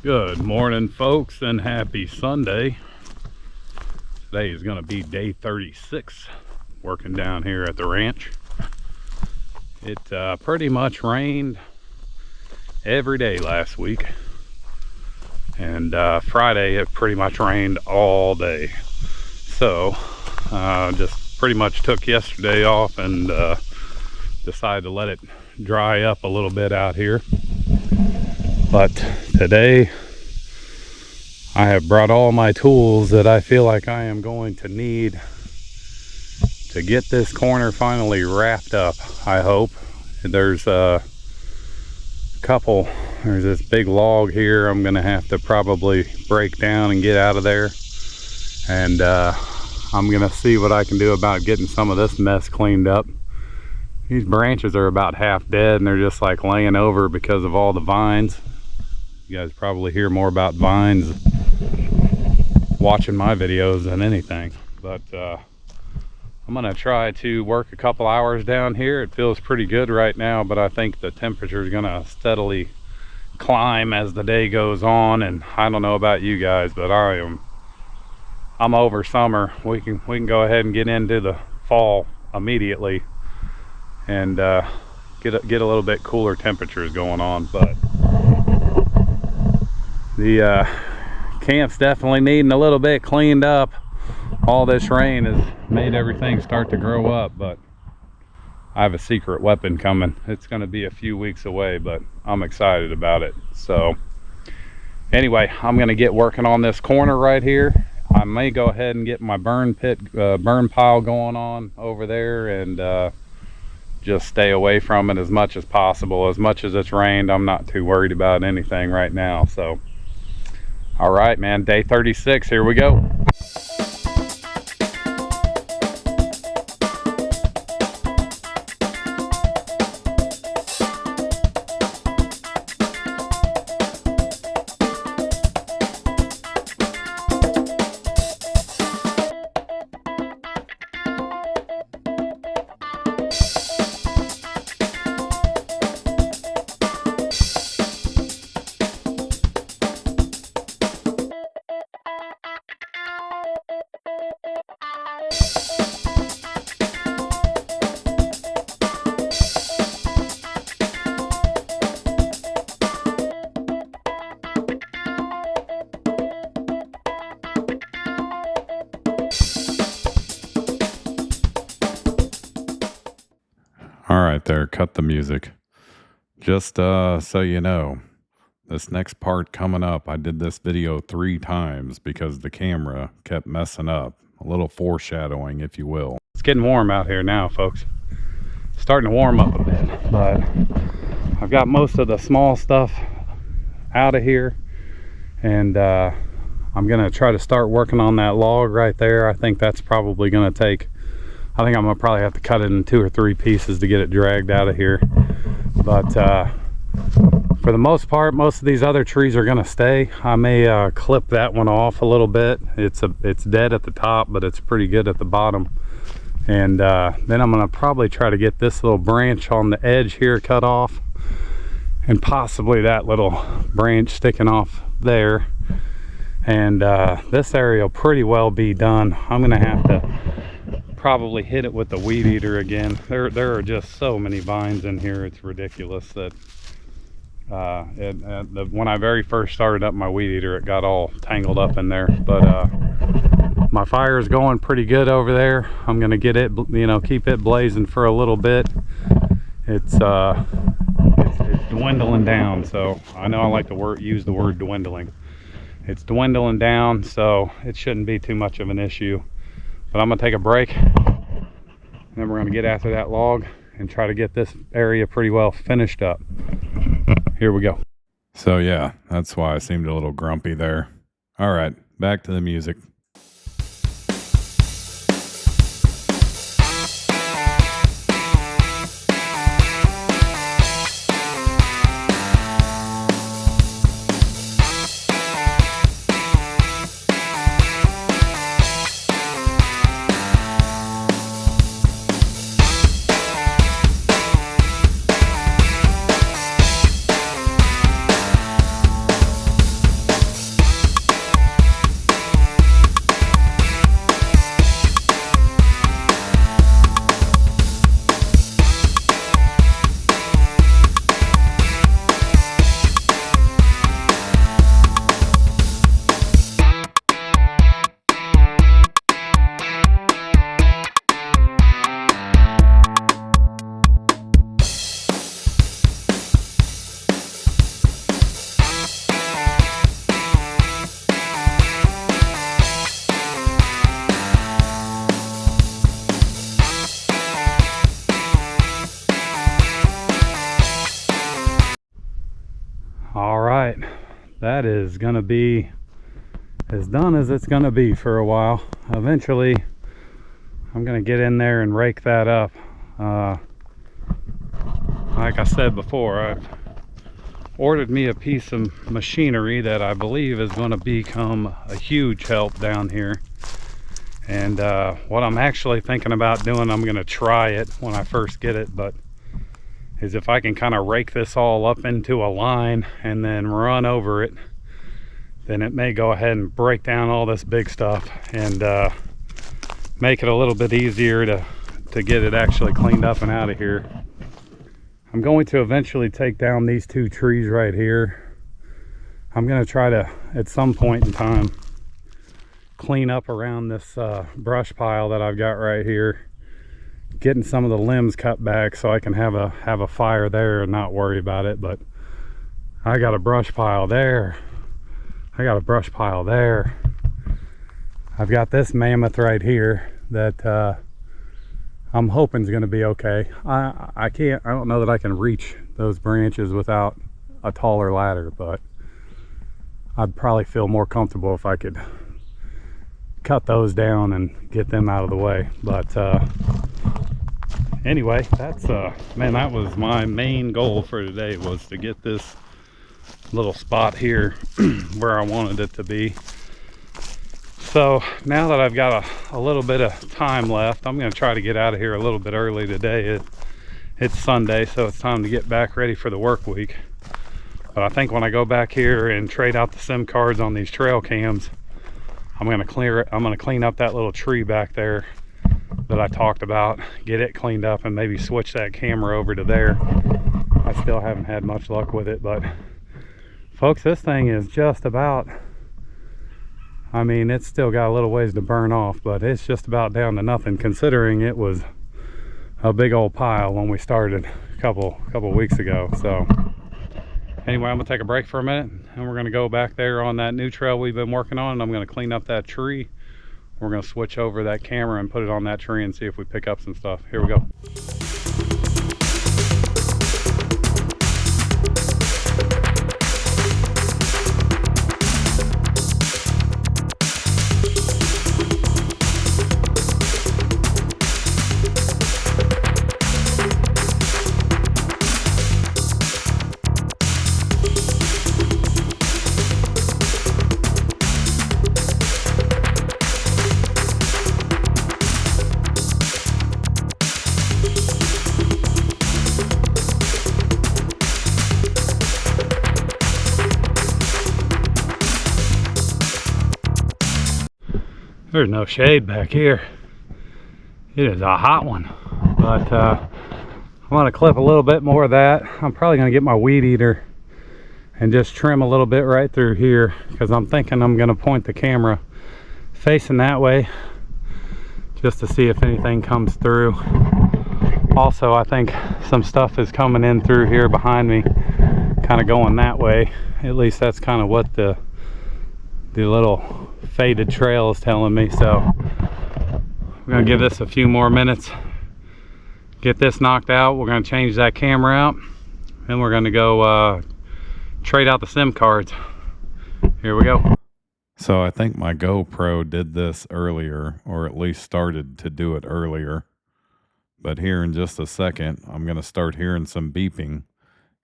Good morning, folks, and happy Sunday. Today is going to be day 36 working down here at the ranch. It pretty much rained every day last week, and Friday it pretty much rained all day. So just pretty much took yesterday off and decided to let it dry up a little bit out here. But today I have brought all my tools that I feel like I am going to need to get this corner finally wrapped up, I hope. There's a couple, there's this big log here I'm gonna have to probably break down and get out of there. And I'm gonna see what I can do about getting some of this mess cleaned up. These branches are about half dead and they're just like laying over because of all the vines. You guys probably hear more about vines watching my videos than anything, but I'm gonna try to work a couple hours down here. It feels pretty good right now, but I think the temperature is gonna steadily climb as the day goes on. And I don't know about you guys, but I'm over summer. We can go ahead and get into the fall immediately and get a little bit cooler temperatures going on. But the camp's definitely needing a little bit cleaned up. All this rain has made everything start to grow up, but I have a secret weapon coming. It's going to be a few weeks away, but I'm excited about it. So anyway, I'm going to get working on this corner right here. I may go ahead and get my burn pile going on over there and just stay away from it as much as possible. As much as it's rained, I'm not too worried about anything right now. So all right, man, day 36, here we go. All right, there, cut the music. Just so you know, this next part coming up, I did this video 3 times because the camera kept messing up. A little foreshadowing, if you will. It's getting warm out here now, folks. Starting to warm up a bit, but I've got most of the small stuff out of here, and I'm gonna try to start working on that log right there. I think that's probably gonna take, I think I'm gonna probably have to cut it in 2 or 3 pieces to get it dragged out of here. But for the most part, most of these other trees are gonna stay. I may clip that one off a little bit. It's dead at the top, but it's pretty good at the bottom. And then I'm gonna probably try to get this little branch on the edge here cut off, and possibly that little branch sticking off there. And this area will pretty well be done. I'm gonna have to probably hit it with the weed eater again. There are just so many vines in here, it's ridiculous. That when I very first started up my weed eater, it got all tangled up in there. But my fire is going pretty good over there. I'm gonna get it, keep it blazing for a little bit. It's dwindling down, so I know I like to use the word dwindling. It's dwindling down, so it shouldn't be too much of an issue. But I'm gonna take a break, and then we're gonna get after that log and try to get this area pretty well finished up. Here we go. So yeah, that's why I seemed a little grumpy there. All right, back to the music. that is gonna be as done as it's gonna be for a while. Eventually I'm gonna get in there and rake that up. Like I said before, I've ordered me a piece of machinery that I believe is going to become a huge help down here. And what I'm actually thinking about doing, I'm going to try it when I first get it, but is if I can kind of rake this all up into a line and then run over it, then it may go ahead and break down all this big stuff and make it a little bit easier to get it actually cleaned up and out of here. I'm going to eventually take down these two trees right here. I'm going to try to, at some point in time, clean up around this brush pile that I've got right here, getting some of the limbs cut back so I can have a fire there and not worry about it. But I got a brush pile there. I got a brush pile there. I've got this mammoth right here that I'm hoping is going to be okay. I don't know that I can reach those branches without a taller ladder, but I'd probably feel more comfortable if I could cut those down and get them out of the way. But anyway, that's man, that was my main goal for today, was to get this little spot here where I wanted it to be. So now that I've got a little bit of time left, I'm going to try to get out of here a little bit early today. It's Sunday, so it's time to get back ready for the work week. But I think when I go back here and trade out the SIM cards on these trail cams, I'm going to clean up that little tree back there that I talked about, get it cleaned up, and maybe switch that camera over to there. I still haven't had much luck with it, but folks, this thing is just about, I mean, it's still got a little ways to burn off, but it's just about down to nothing, considering it was a big old pile when we started a couple weeks ago. So anyway, I'm gonna take a break for a minute, and we're gonna go back there on that new trail we've been working on, and I'm gonna clean up that tree. We're gonna switch over that camera and put it on that tree and see if we pick up some stuff. Here we go. There's no shade back here. It is a hot one, but I'm gonna clip a little bit more of that. I'm probably gonna get my weed eater and just trim a little bit right through here, because I'm thinking I'm gonna point the camera facing that way just to see if anything comes through. Also, I think some stuff is coming in through here behind me, kind of going that way. At least that's kind of what the little faded trail is telling me. So we're gonna give this a few more minutes, get this knocked out. We're gonna change that camera out, and we're gonna go trade out the SIM cards. Here we go. So I think my GoPro did this earlier, or at least started to do it earlier, but here in just a second I'm gonna start hearing some beeping,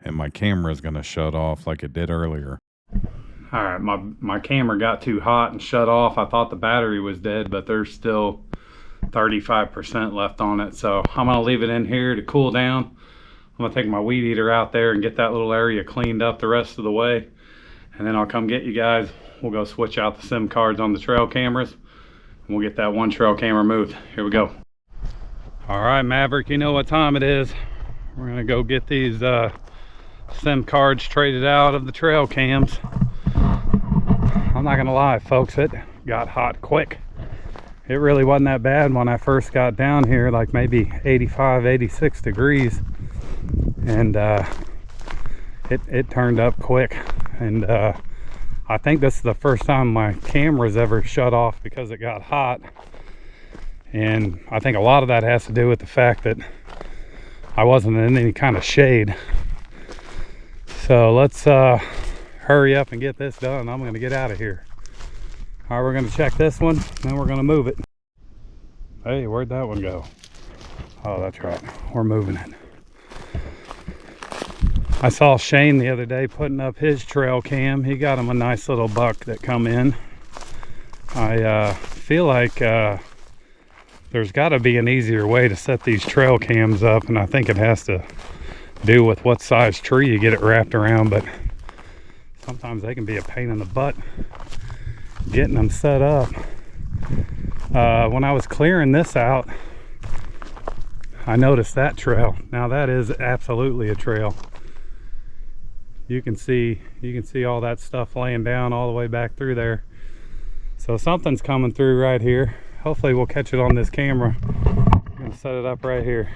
and my camera is gonna shut off like it did earlier. All right, my camera got too hot and shut off. I thought the battery was dead, but there's still 35% left on it. So I'm gonna leave it in here to cool down. I'm gonna take my weed eater out there and get that little area cleaned up the rest of the way. And then I'll come get you guys. We'll go switch out the SIM cards on the trail cameras, and we'll get that one trail camera moved. Here we go. All right, Maverick, you know what time it is. We're gonna go get these SIM cards traded out of the trail cams. I'm not gonna lie, folks, it got hot quick. It really wasn't that bad when I first got down here, like maybe 85, 86 degrees. And it turned up quick. And I think this is the first time my camera's ever shut off because it got hot. And I think a lot of that has to do with the fact that I wasn't in any kind of shade. So let's hurry up and get this done. I'm gonna get out of here. All right, we're gonna check this one, then we're gonna move it. Hey, where'd that one go? Oh, that's right, we're moving it. I saw Shane the other day putting up his trail cam. He got him a nice little buck that come in. I feel like there's got to be an easier way to set these trail cams up, and I think it has to do with what size tree you get it wrapped around, but sometimes they can be a pain in the butt getting them set up. When I was clearing this out, I noticed that trail. Now that is absolutely a trail. You can see all that stuff laying down all the way back through there. So something's coming through right here. Hopefully we'll catch it on this camera. I'm gonna set it up right here.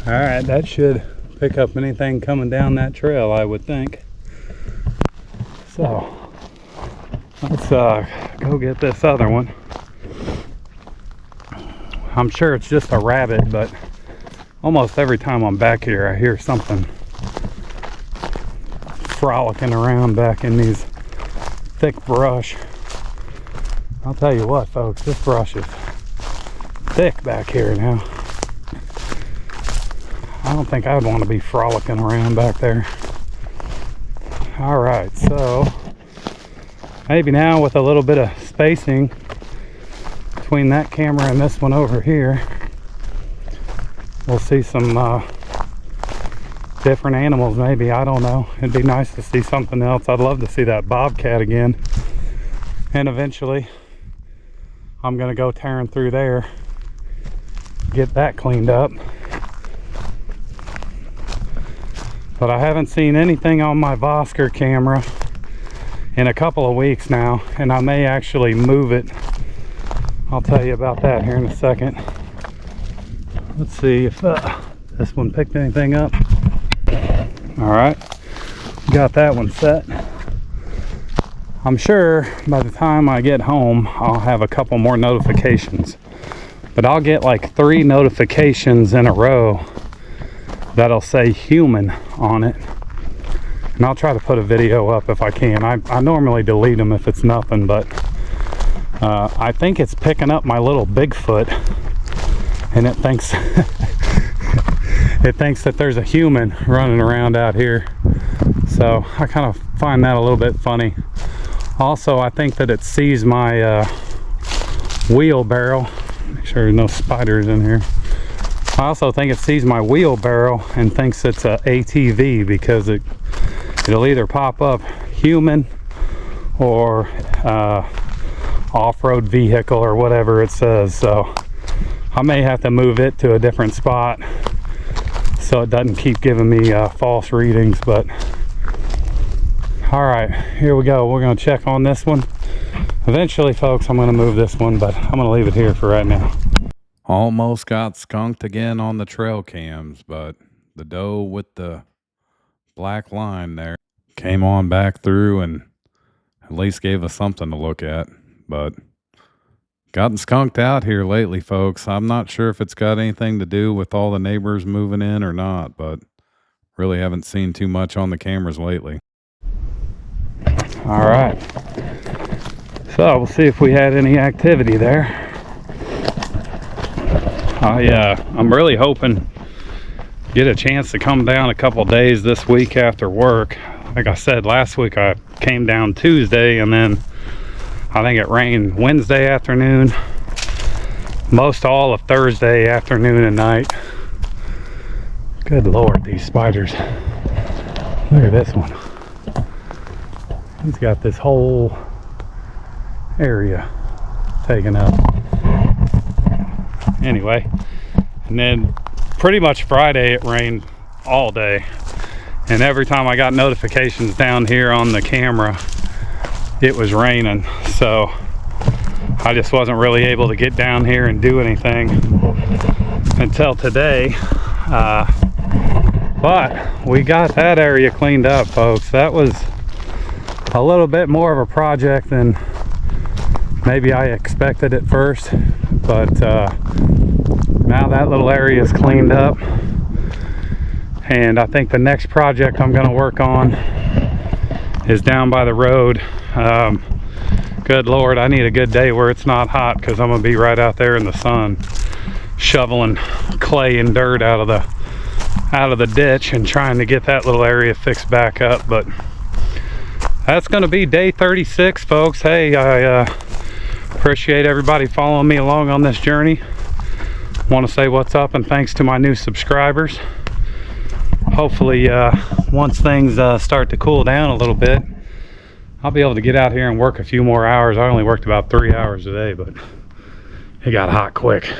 All right, that should pick up anything coming down that trail, I would think. So let's go get this other one. I'm sure it's just a rabbit, but almost every time I'm back here I hear something frolicking around back in these thick brush. I'll tell you what, folks, this brush is thick back here now. I don't think I'd want to be frolicking around back there. All right, so maybe now with a little bit of spacing between that camera and this one over here, we'll see some different animals maybe. I don't know. It'd be nice to see something else. I'd love to see that bobcat again. And eventually I'm gonna go tearing through there, get that cleaned up. But I haven't seen anything on my Vosker camera in a couple of weeks now, and I may actually move it. I'll tell you about that here in a second. Let's see if this one picked anything up. All right, got that one set. I'm sure by the time I get home I'll have a couple more notifications, but I'll get like 3 notifications in a row that'll say human on it, and I'll try to put a video up if I can. I normally delete them if it's nothing, but I think it's picking up my little Bigfoot, and it thinks it thinks that there's a human running around out here. So I kind of find that a little bit funny. Also, I think that it sees my wheelbarrow. Make sure there's no spiders in here. I also think it sees my wheelbarrow and thinks it's a ATV, because it'll either pop up human or off-road vehicle or whatever it says. So I may have to move it to a different spot so it doesn't keep giving me false readings. But all right, here we go. We're going to check on this one. Eventually, folks, I'm going to move this one, but I'm going to leave it here for right now. Almost got skunked again on the trail cams, but the doe with the black line there came on back through and at least gave us something to look at. But gotten skunked out here lately, folks. I'm not sure if it's got anything to do with all the neighbors moving in or not, but really haven't seen too much on the cameras lately. All right, so we'll see if we had any activity there. I'm really hoping to get a chance to come down a couple days this week after work. Like I said, last week I came down Tuesday, and then I think it rained Wednesday afternoon, most all of Thursday afternoon and night. Good Lord, these spiders. Look at this one. He's got this whole area taken up. Anyway, and then pretty much Friday it rained all day, and every time I got notifications down here on the camera it was raining, so I just wasn't really able to get down here and do anything until today. But we got that area cleaned up, folks. That was a little bit more of a project than maybe I expected at first, but now that little area is cleaned up, and I think the next project I'm going to work on is down by the road. Good Lord, I need a good day where it's not hot, because I'm gonna be right out there in the sun shoveling clay and dirt out of the ditch and trying to get that little area fixed back up. But that's gonna be day 36, folks. Hey, I appreciate everybody following me along on this journey. Want to say what's up and thanks to my new subscribers. Hopefully once things start to cool down a little bit, I'll be able to get out here and work a few more hours. I only worked about 3 hours a day, but it got hot quick.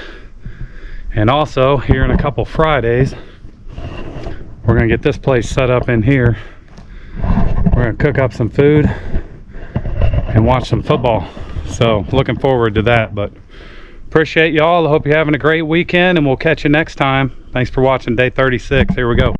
And also, here in a couple Fridays, we're gonna get this place set up in here. We're gonna cook up some food and watch some football. So looking forward to that. But appreciate y'all. I hope you're having a great weekend, and we'll catch you next time. Thanks for watching day 36. Here we go.